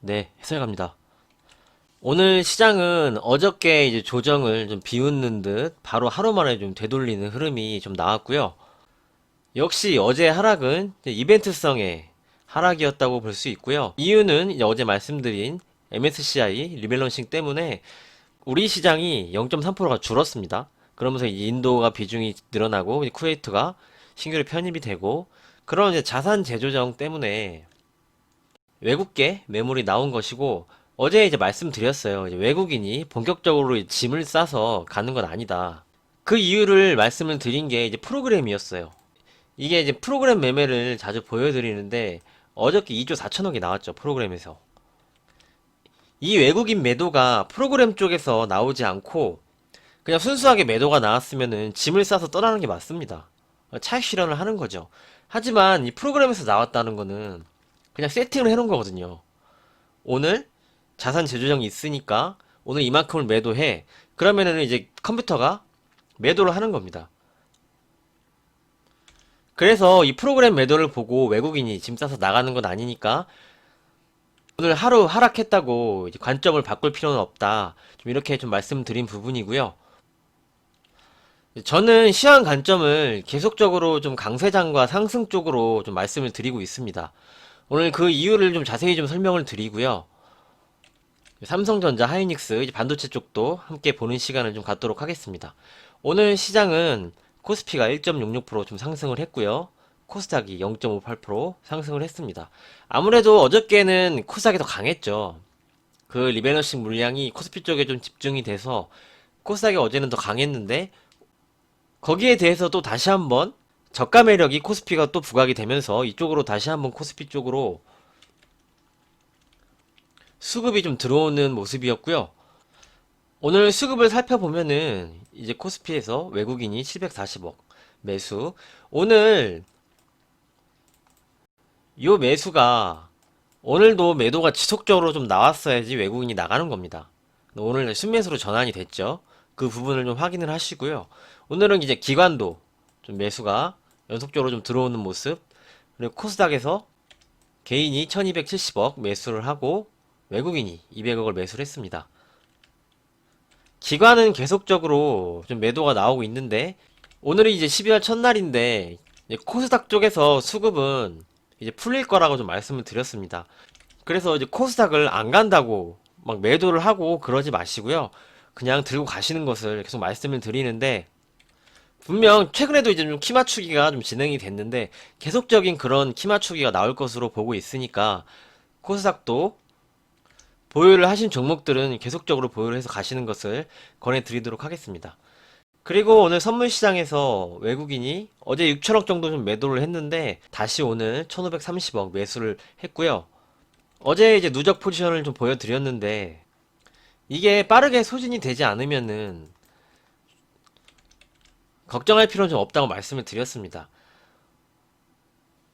네, 해설갑니다. 오늘 시장은 어저께 이제 조정을 좀 비웃는 듯 바로 하루 만에 좀 되돌리는 흐름이 좀 나왔고요. 역시 어제 하락은 이제 이벤트성의 하락이었다고 볼 수 있고요. 이유는 이제 어제 말씀드린 MSCI 리밸런싱 때문에 우리 시장이 0.3%가 줄었습니다. 그러면서 이제 인도가 비중이 늘어나고 이제 쿠웨이트가 신규로 편입이 되고 그런 이제 자산 재조정 때문에 외국계 매물이 나온 것이고 어제 이제 말씀드렸어요. 이제 외국인이 본격적으로 짐을 싸서 가는 건 아니다. 그 이유를 말씀을 드린 게 이제 프로그램이었어요. 이게 이제 프로그램 매매를 자주 보여드리는데 어저께 2조 4천억이 나왔죠. 프로그램에서. 이 외국인 매도가 프로그램 쪽에서 나오지 않고 그냥 순수하게 매도가 나왔으면은 짐을 싸서 떠나는 게 맞습니다. 차익 실현을 하는 거죠. 하지만 이 프로그램에서 나왔다는 거는 그냥 세팅을 해놓은 거거든요. 오늘 자산 재조정이 있으니까 오늘 이만큼을 매도해. 그러면은 이제 컴퓨터가 매도를 하는 겁니다. 그래서 이 프로그램 매도를 보고 외국인이 짐 싸서 나가는 건 아니니까 오늘 하루 하락했다고 이제 관점을 바꿀 필요는 없다. 좀 이렇게 좀 말씀드린 부분이고요. 저는 시황 관점을 계속적으로 좀 강세장과 상승 쪽으로 좀 말씀을 드리고 있습니다. 오늘 그 이유를 좀 자세히 좀 설명을 드리고요. 삼성전자, 하이닉스, 이제 반도체 쪽도 함께 보는 시간을 좀 갖도록 하겠습니다. 오늘 시장은 코스피가 1.66%좀 상승을 했고요. 코스닥이 0.58% 상승을 했습니다. 아무래도 어저께는 코스닥이 더 강했죠. 그 리밸런싱 물량이 코스피 쪽에 좀 집중이 돼서 코스닥이 어제는 더 강했는데 거기에 대해서 또 다시 한번 저가 매력이 코스피가 또 부각이 되면서 이쪽으로 다시 한번 코스피 쪽으로 수급이 좀 들어오는 모습이었고요. 오늘 수급을 살펴보면은 이제 코스피에서 외국인이 740억 매수. 오늘 요 매수가 오늘도 매도가 지속적으로 좀 나왔어야지 외국인이 나가는 겁니다. 오늘 순매수로 전환이 됐죠. 그 부분을 좀 확인을 하시고요. 오늘은 이제 기관도 좀 매수가 연속적으로 좀 들어오는 모습. 그리고 코스닥에서 개인이 1270억 매수를 하고 외국인이 200억을 매수를 했습니다. 기관은 계속적으로 좀 매도가 나오고 있는데 오늘이 이제 12월 첫날인데 이제 코스닥 쪽에서 수급은 이제 풀릴 거라고 좀 말씀을 드렸습니다. 그래서 이제 코스닥을 안 간다고 막 매도를 하고 그러지 마시고요. 그냥 들고 가시는 것을 계속 말씀을 드리는데 분명 최근에도 이제 좀 키 맞추기가 좀 진행이 됐는데 계속적인 그런 키 맞추기가 나올 것으로 보고 있으니까 코스닥도 보유를 하신 종목들은 계속적으로 보유를 해서 가시는 것을 권해드리도록 하겠습니다. 그리고 오늘 선물 시장에서 외국인이 어제 6천억 정도 좀 매도를 했는데 다시 오늘 1530억 매수를 했고요. 어제 이제 누적 포지션을 좀 보여드렸는데 이게 빠르게 소진이 되지 않으면은 걱정할 필요는 좀 없다고 말씀을 드렸습니다.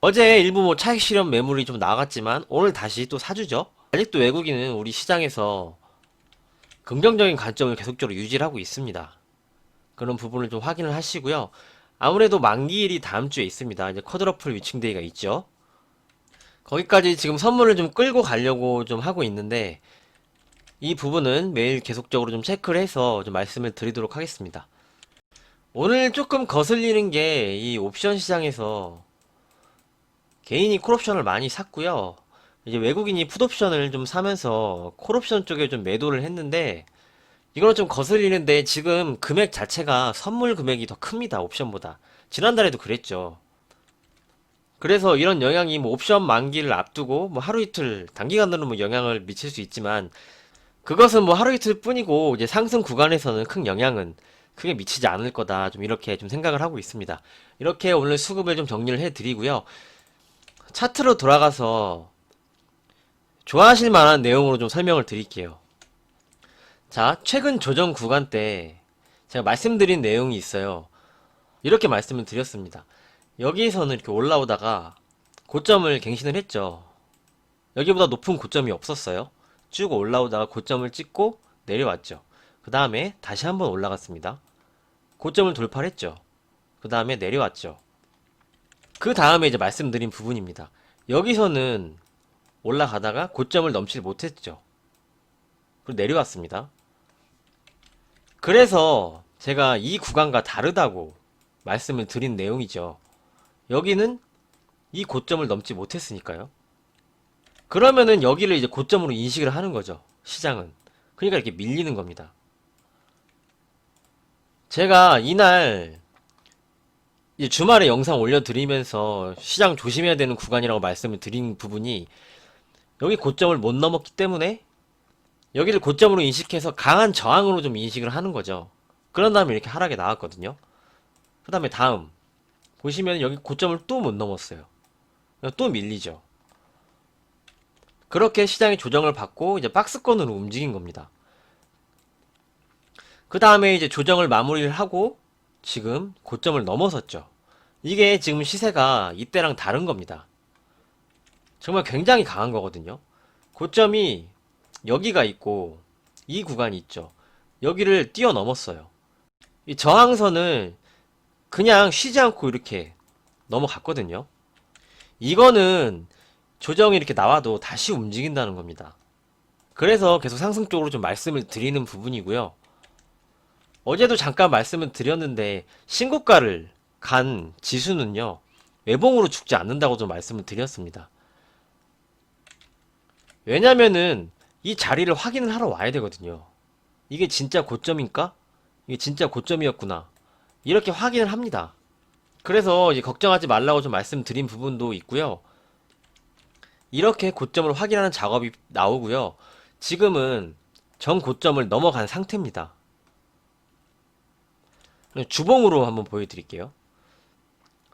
어제 일부 뭐 차익 실현 매물이 좀 나갔지만 오늘 다시 또 사주죠. 아직도 외국인은 우리 시장에서 긍정적인 관점을 계속적으로 유지를 하고 있습니다. 그런 부분을 좀 확인을 하시고요. 아무래도 만기일이 다음 주에 있습니다. 이제 쿼드러플 위칭데이가 있죠. 거기까지 지금 선물을 좀 끌고 가려고 좀 하고 있는데 이 부분은 매일 계속적으로 좀 체크를 해서 좀 말씀을 드리도록 하겠습니다. 오늘 조금 거슬리는 게 이 옵션 시장에서 개인이 콜옵션을 많이 샀고요. 이제 외국인이 풋옵션을 좀 사면서 콜옵션 쪽에 좀 매도를 했는데 이거는 좀 거슬리는데 지금 금액 자체가 선물 금액이 더 큽니다. 옵션보다. 지난달에도 그랬죠. 그래서 이런 영향이 뭐 옵션 만기를 앞두고 뭐 하루 이틀 단기간으로 뭐 영향을 미칠 수 있지만 그것은 뭐 하루 이틀 뿐이고 이제 상승 구간에서는 큰 영향은 크게 미치지 않을 거다. 좀 이렇게 좀 생각을 하고 있습니다. 이렇게 오늘 수급을 좀 정리를 해 드리고요. 차트로 돌아가서 좋아하실 만한 내용으로 좀 설명을 드릴게요. 자, 최근 조정 구간 때 제가 말씀드린 내용이 있어요. 이렇게 말씀을 드렸습니다. 여기에서는 이렇게 올라오다가 고점을 갱신을 했죠. 여기보다 높은 고점이 없었어요. 쭉 올라오다가 고점을 찍고 내려왔죠. 그 다음에 다시 한번 올라갔습니다. 고점을 돌파를 했죠. 그 다음에 내려왔죠. 그 다음에 이제 말씀드린 부분입니다. 여기서는 올라가다가 고점을 넘지 못했죠. 그리고 내려왔습니다. 그래서 제가 이 구간과 다르다고 말씀을 드린 내용이죠. 여기는 이 고점을 넘지 못했으니까요. 그러면은 여기를 이제 고점으로 인식을 하는 거죠. 시장은. 그러니까 이렇게 밀리는 겁니다. 제가 이날 이제 주말에 영상 올려드리면서 시장 조심해야 되는 구간이라고 말씀을 드린 부분이 여기 고점을 못 넘었기 때문에 여기를 고점으로 인식해서 강한 저항으로 좀 인식을 하는 거죠. 그런 다음에 이렇게 하락이 나왔거든요. 그 다음에 다음 보시면 여기 고점을 또 못 넘었어요. 또 밀리죠. 그렇게 시장이 조정을 받고 이제 박스권으로 움직인 겁니다. 그 다음에 이제 조정을 마무리를 하고 지금 고점을 넘어섰죠. 이게 지금 시세가 이때랑 다른 겁니다. 정말 굉장히 강한 거거든요. 고점이 여기가 있고 이 구간이 있죠. 여기를 뛰어넘었어요. 이 저항선을 그냥 쉬지 않고 이렇게 넘어갔거든요. 이거는 조정이 이렇게 나와도 다시 움직인다는 겁니다. 그래서 계속 상승 쪽으로 좀 말씀을 드리는 부분이고요. 어제도 잠깐 말씀을 드렸는데 신고가를 간 지수는요, 외봉으로 죽지 않는다고 좀 말씀을 드렸습니다. 왜냐면은 이 자리를 확인을 하러 와야 되거든요. 이게 진짜 고점인가? 이게 진짜 고점이었구나. 이렇게 확인을 합니다. 그래서 이제 걱정하지 말라고 좀 말씀드린 부분도 있고요. 이렇게 고점을 확인하는 작업이 나오고요. 지금은 전 고점을 넘어간 상태입니다. 주봉으로 한번 보여드릴게요.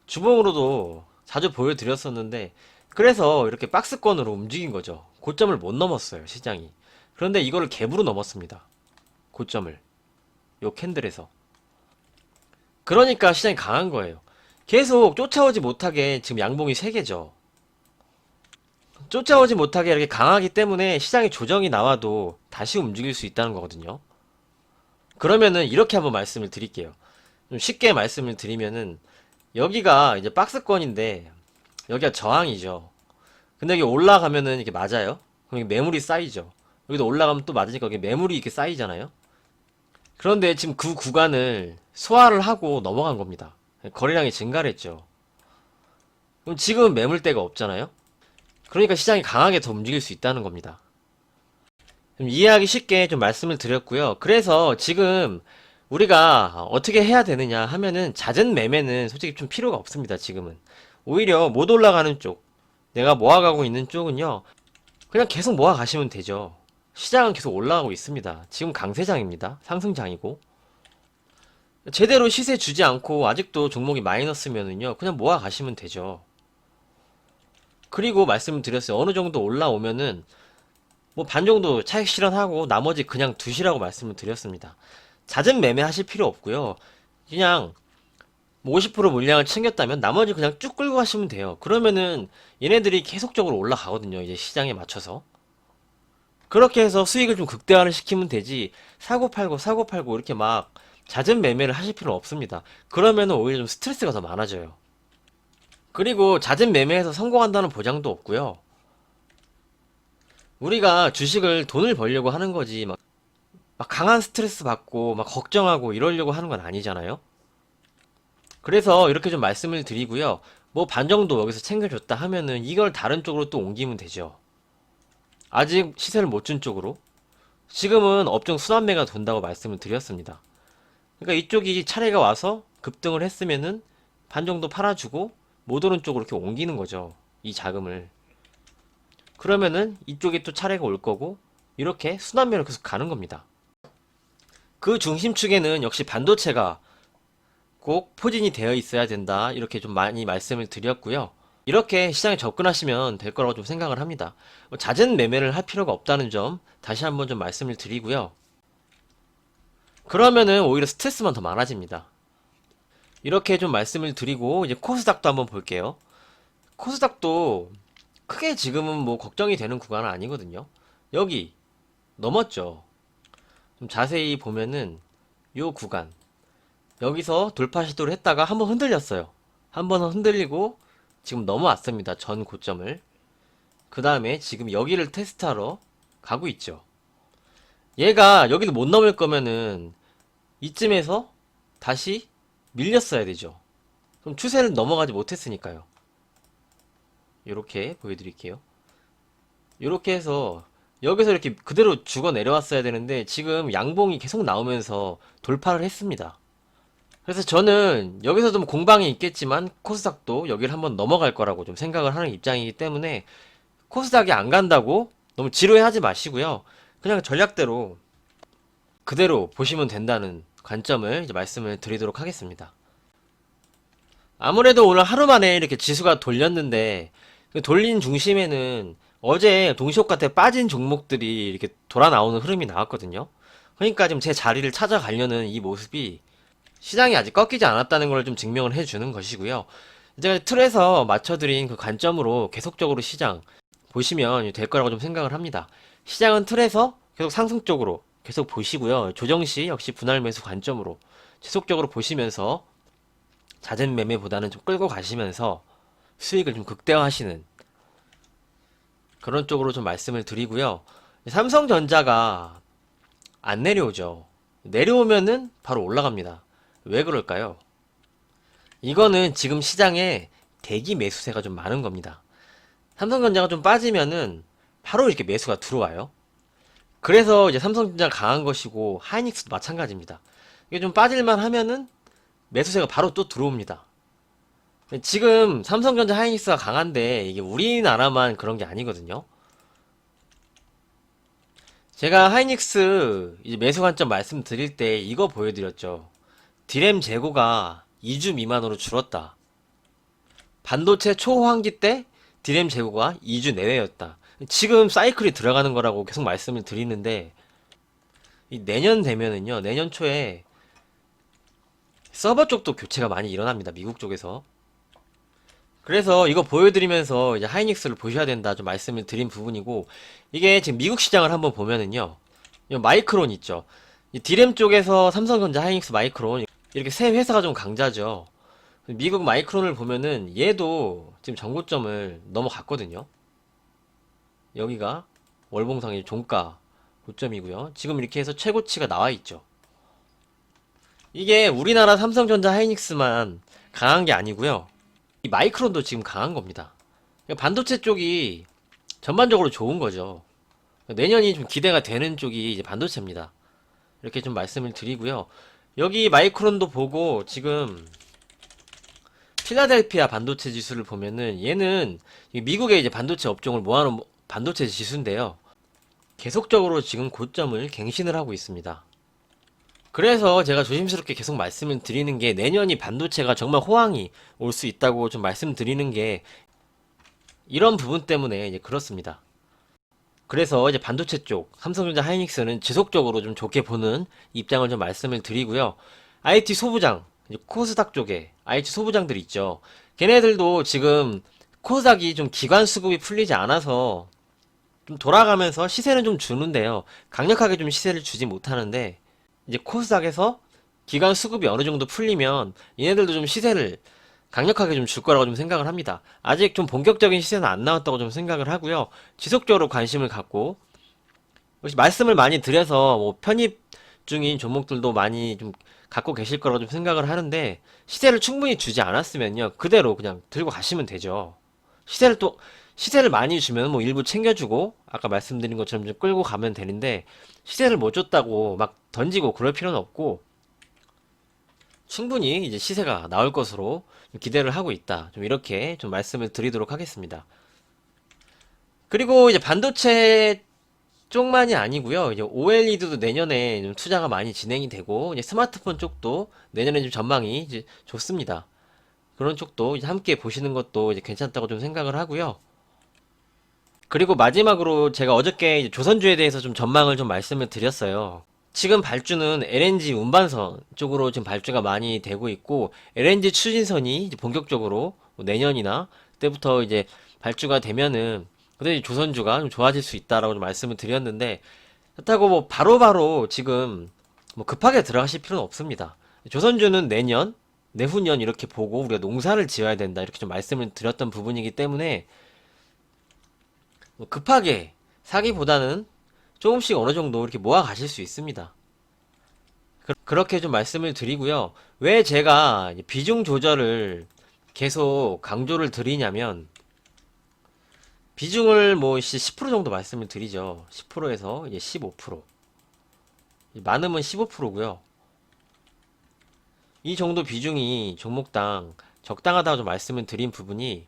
주봉으로도 자주 보여드렸었는데 그래서 이렇게 박스권으로 움직인 거죠. 고점을 못 넘었어요, 시장이. 그런데 이거를 갭으로 넘었습니다. 고점을. 요 캔들에서. 그러니까 시장이 강한 거예요. 계속 쫓아오지 못하게 지금 양봉이 3개죠. 쫓아오지 못하게 이렇게 강하기 때문에 시장이 조정이 나와도 다시 움직일 수 있다는 거거든요. 그러면은 이렇게 한번 말씀을 드릴게요. 좀 쉽게 말씀을 드리면은 여기가 이제 박스권인데 여기가 저항이죠. 근데 여기 올라가면은 이렇게 맞아요. 그럼 이게 매물이 쌓이죠. 여기도 올라가면 또 맞으니까 여기 매물이 이렇게 쌓이잖아요. 그런데 지금 그 구간을 소화를 하고 넘어간 겁니다. 거래량이 증가를 했죠. 그럼 지금은 매물대가 없잖아요. 그러니까 시장이 강하게 더 움직일 수 있다는 겁니다. 좀 이해하기 쉽게 좀 말씀을 드렸고요. 그래서 지금 우리가 어떻게 해야 되느냐 하면은 잦은 매매는 솔직히 좀 필요가 없습니다. 지금은 오히려 못 올라가는 쪽, 내가 모아가고 있는 쪽은요, 그냥 계속 모아가시면 되죠. 시장은 계속 올라가고 있습니다. 지금 강세장입니다. 상승장이고 제대로 시세 주지 않고 아직도 종목이 마이너스면은요, 그냥 모아가시면 되죠. 그리고 말씀을 드렸어요. 어느 정도 올라오면은 뭐 반 정도 차익 실현하고 나머지 그냥 두시라고 말씀을 드렸습니다. 잦은 매매 하실 필요 없고요. 그냥 뭐 50% 물량을 챙겼다면 나머지 그냥 쭉 끌고 가시면 돼요. 그러면은 얘네들이 계속적으로 올라가거든요. 이제 시장에 맞춰서. 그렇게 해서 수익을 좀 극대화를 시키면 되지, 사고 팔고 사고 팔고 이렇게 막 잦은 매매를 하실 필요는 없습니다. 그러면은 오히려 좀 스트레스가 더 많아져요. 그리고 잦은 매매에서 성공한다는 보장도 없고요. 우리가 주식을 돈을 벌려고 하는 거지 막 강한 스트레스 받고 막 걱정하고 이러려고 하는 건 아니잖아요. 그래서 이렇게 좀 말씀을 드리고요. 뭐 반 정도 여기서 챙겨줬다 하면은 이걸 다른 쪽으로 또 옮기면 되죠. 아직 시세를 못 준 쪽으로. 지금은 업종 순환매가 돈다고 말씀을 드렸습니다. 그러니까 이쪽이 차례가 와서 급등을 했으면은 반 정도 팔아주고 못 오른 쪽으로 이렇게 옮기는 거죠. 이 자금을. 그러면은 이쪽에 또 차례가 올 거고 이렇게 순환매로 계속 가는 겁니다. 그 중심축에는 역시 반도체가 꼭 포진이 되어 있어야 된다. 이렇게 좀 많이 말씀을 드렸고요. 이렇게 시장에 접근하시면 될 거라고 좀 생각을 합니다. 잦은 매매를 할 필요가 없다는 점 다시 한번 좀 말씀을 드리고요. 그러면은 오히려 스트레스만 더 많아집니다. 이렇게 좀 말씀을 드리고 이제 코스닥도 한번 볼게요. 코스닥도 크게 지금은 뭐 걱정이 되는 구간은 아니거든요. 여기 넘었죠. 좀 자세히 보면은 요 구간 여기서 돌파 시도를 했다가 한번 흔들렸어요. 한번 흔들리고 지금 넘어왔습니다. 전 고점을. 그 다음에 지금 여기를 테스트하러 가고 있죠. 얘가 여기도 못 넘을 거면은 이쯤에서 다시 밀렸어야 되죠. 그럼 추세를 넘어가지 못했으니까요. 이렇게 보여드릴게요. 이렇게 해서 여기서 이렇게 그대로 죽어 내려왔어야 되는데 지금 양봉이 계속 나오면서 돌파를 했습니다. 그래서 저는 여기서 좀 공방이 있겠지만 코스닥도 여기를 한번 넘어갈 거라고 좀 생각을 하는 입장이기 때문에 코스닥이 안 간다고 너무 지루해하지 마시고요. 그냥 전략대로 그대로 보시면 된다는 관점을 이제 말씀을 드리도록 하겠습니다. 아무래도 오늘 하루 만에 이렇게 지수가 돌렸는데 그 돌린 중심에는 어제 동시효과 때 빠진 종목들이 이렇게 돌아 나오는 흐름이 나왔거든요. 그러니까 지금 제 자리를 찾아가려는 이 모습이 시장이 아직 꺾이지 않았다는 걸 좀 증명을 해주는 것이고요. 제가 틀에서 맞춰드린 그 관점으로 계속적으로 시장 보시면 될 거라고 좀 생각을 합니다. 시장은 틀에서 계속 상승 쪽으로 계속 보시고요. 조정시 역시 분할 매수 관점으로 지속적으로 보시면서 잦은 매매보다는 좀 끌고 가시면서 수익을 좀 극대화하시는 그런 쪽으로 좀 말씀을 드리고요. 삼성전자가 안 내려오죠. 내려오면은 바로 올라갑니다. 왜 그럴까요? 이거는 지금 시장에 대기 매수세가 좀 많은 겁니다. 삼성전자가 좀 빠지면은 바로 이렇게 매수가 들어와요. 그래서 이제 삼성전자가 강한 것이고 하이닉스도 마찬가지입니다. 이게 좀 빠질만 하면은 매수세가 바로 또 들어옵니다. 지금 삼성전자 하이닉스가 강한데 이게 우리나라만 그런 게 아니거든요. 제가 하이닉스 이제 매수 관점 말씀드릴 때 이거 보여드렸죠. 디램 재고가 2주 미만으로 줄었다. 반도체 초호황기 때 디램 재고가 2주 내외였다. 지금 사이클이 들어가는 거라고 계속 말씀을 드리는데 이 내년 되면은요. 내년 초에 서버 쪽도 교체가 많이 일어납니다. 미국 쪽에서. 그래서 이거 보여드리면서 이제 하이닉스를 보셔야 된다 좀 말씀을 드린 부분이고 이게 지금 미국 시장을 한번 보면은요. 이 마이크론 있죠. 이 디램 쪽에서 삼성전자, 하이닉스, 마이크론 이렇게 세 회사가 좀 강자죠. 미국 마이크론을 보면은 얘도 지금 전고점을 넘어갔거든요. 여기가 월봉상의 종가 고점이고요. 지금 이렇게 해서 최고치가 나와 있죠. 이게 우리나라 삼성전자, 하이닉스만 강한 게 아니고요. 이 마이크론도 지금 강한 겁니다. 그러니까 반도체 쪽이 전반적으로 좋은 거죠. 내년이 좀 기대가 되는 쪽이 이제 반도체입니다. 이렇게 좀 말씀을 드리고요. 여기 마이크론도 보고 지금 필라델피아 반도체 지수를 보면은 얘는 미국의 이제 반도체 업종을 모아놓은 반도체 지수인데요. 계속적으로 지금 고점을 갱신을 하고 있습니다. 그래서 제가 조심스럽게 계속 말씀을 드리는 게 내년이 반도체가 정말 호황이 올 수 있다고 좀 말씀드리는 게 이런 부분 때문에 이제 그렇습니다. 그래서 이제 반도체 쪽 삼성전자 하이닉스는 지속적으로 좀 좋게 보는 입장을 좀 말씀을 드리고요. IT 소부장 이제 코스닥 쪽에 IT 소부장들 있죠. 걔네들도 지금 코스닥이 좀 기관 수급이 풀리지 않아서 좀 돌아가면서 시세는 좀 주는데요. 강력하게 좀 시세를 주지 못하는데 이제 코스닥에서 기관 수급이 어느 정도 풀리면 얘네들도 좀 시세를 강력하게 좀 줄 거라고 좀 생각을 합니다. 아직 좀 본격적인 시세는 안 나왔다고 좀 생각을 하고요. 지속적으로 관심을 갖고 혹시 말씀을 많이 드려서 뭐 편입 중인 종목들도 많이 좀 갖고 계실 거라고 좀 생각을 하는데 시세를 충분히 주지 않았으면요. 그대로 그냥 들고 가시면 되죠. 시세를 많이 주면 뭐 일부 챙겨주고 아까 말씀드린 것처럼 좀 끌고 가면 되는데 시세를 못 줬다고 막 던지고 그럴 필요는 없고 충분히 이제 시세가 나올 것으로 기대를 하고 있다. 좀 이렇게 좀 말씀을 드리도록 하겠습니다. 그리고 이제 반도체 쪽만이 아니고요. 이제 OLED도 내년에 좀 투자가 많이 진행이 되고 이제 스마트폰 쪽도 내년에 좀 전망이 이제 좋습니다. 그런 쪽도 이제 함께 보시는 것도 이제 괜찮다고 좀 생각을 하고요. 그리고 마지막으로 제가 어저께 이제 조선주에 대해서 좀 전망을 좀 말씀을 드렸어요. 지금 발주는 LNG 운반선 쪽으로 지금 발주가 많이 되고 있고 LNG 추진선이 이제 본격적으로 뭐 내년이나 그때부터 이제 발주가 되면은 그때 이제 조선주가 좀 좋아질 수 있다라고 좀 말씀을 드렸는데 그렇다고 뭐 바로바로 지금 뭐 급하게 들어가실 필요는 없습니다. 조선주는 내년, 내후년 이렇게 보고 우리가 농사를 지어야 된다 이렇게 좀 말씀을 드렸던 부분이기 때문에 뭐 급하게 사기보다는 조금씩 어느 정도 이렇게 모아 가실 수 있습니다. 그렇게 좀 말씀을 드리고요. 왜 제가 비중 조절을 계속 강조를 드리냐면, 비중을 뭐 10% 정도 말씀을 드리죠. 10%에서 이제 15%. 많으면 15%고요. 이 정도 비중이 종목당 적당하다고 좀 말씀을 드린 부분이,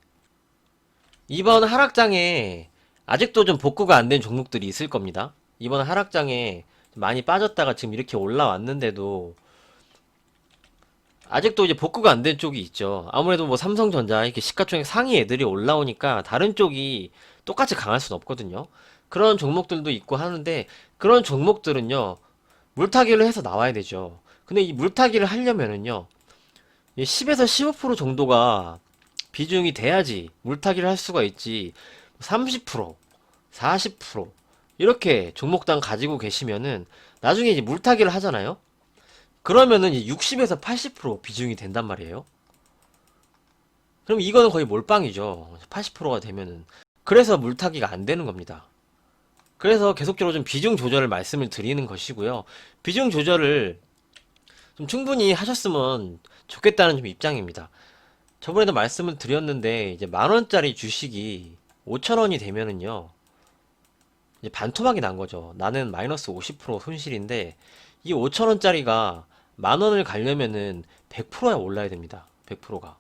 이번 하락장에 아직도 좀 복구가 안 된 종목들이 있을 겁니다. 이번 하락장에 많이 빠졌다가 지금 이렇게 올라왔는데도 아직도 이제 복구가 안 된 쪽이 있죠. 아무래도 뭐 삼성전자 이렇게 시가총액 상위 애들이 올라오니까 다른 쪽이 똑같이 강할 수는 없거든요. 그런 종목들도 있고 하는데, 그런 종목들은요, 물타기를 해서 나와야 되죠. 근데 이 물타기를 하려면은요, 10에서 15% 정도가 비중이 돼야지 물타기를 할 수가 있지. 30%, 40% 이렇게 종목당 가지고 계시면은 나중에 이제 물타기를 하잖아요. 그러면은 이제 60에서 80% 비중이 된단 말이에요. 그럼 이거는 거의 몰빵이죠. 80%가 되면은. 그래서 물타기가 안 되는 겁니다. 그래서 계속적으로 좀 비중 조절을 말씀을 드리는 것이고요. 비중 조절을 좀 충분히 하셨으면 좋겠다는 좀 입장입니다. 저번에도 말씀을 드렸는데, 이제 만 원짜리 주식이 5천 원이 되면은요, 이제 반토막이 난 거죠. 나는 마이너스 50% 손실인데, 이 5천 원짜리가 만 원을 가려면은 100%야 올라야 됩니다. 100%가.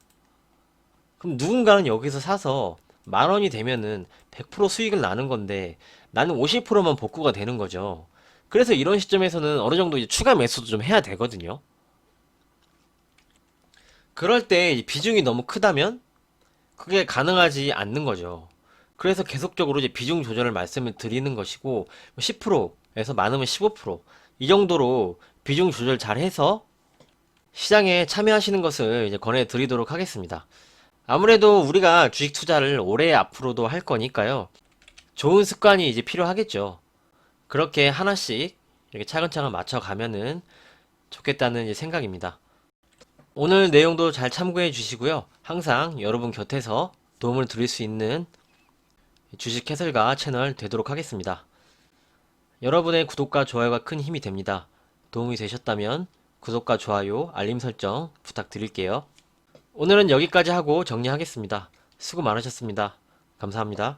그럼 누군가는 여기서 사서 만 원이 되면은 100% 수익을 나는 건데, 나는 50%만 복구가 되는 거죠. 그래서 이런 시점에서는 어느 정도 이제 추가 매수도 좀 해야 되거든요. 그럴 때 비중이 너무 크다면 그게 가능하지 않는 거죠. 그래서 계속적으로 이제 비중 조절을 말씀을 드리는 것이고, 10%에서 많으면 15%이 정도로 비중 조절 잘 해서 시장에 참여하시는 것을 이제 권해 드리도록 하겠습니다. 아무래도 우리가 주식 투자를 오래 앞으로도 할 거니까요. 좋은 습관이 이제 필요하겠죠. 그렇게 하나씩 이렇게 차근차근 맞춰가면은 좋겠다는 이제 생각입니다. 오늘 내용도 잘 참고해 주시고요. 항상 여러분 곁에서 도움을 드릴 수 있는 주식 해설가 채널 되도록 하겠습니다. 여러분의 구독과 좋아요가 큰 힘이 됩니다. 도움이 되셨다면 구독과 좋아요, 알림 설정 부탁드릴게요. 오늘은 여기까지 하고 정리하겠습니다. 수고 많으셨습니다. 감사합니다.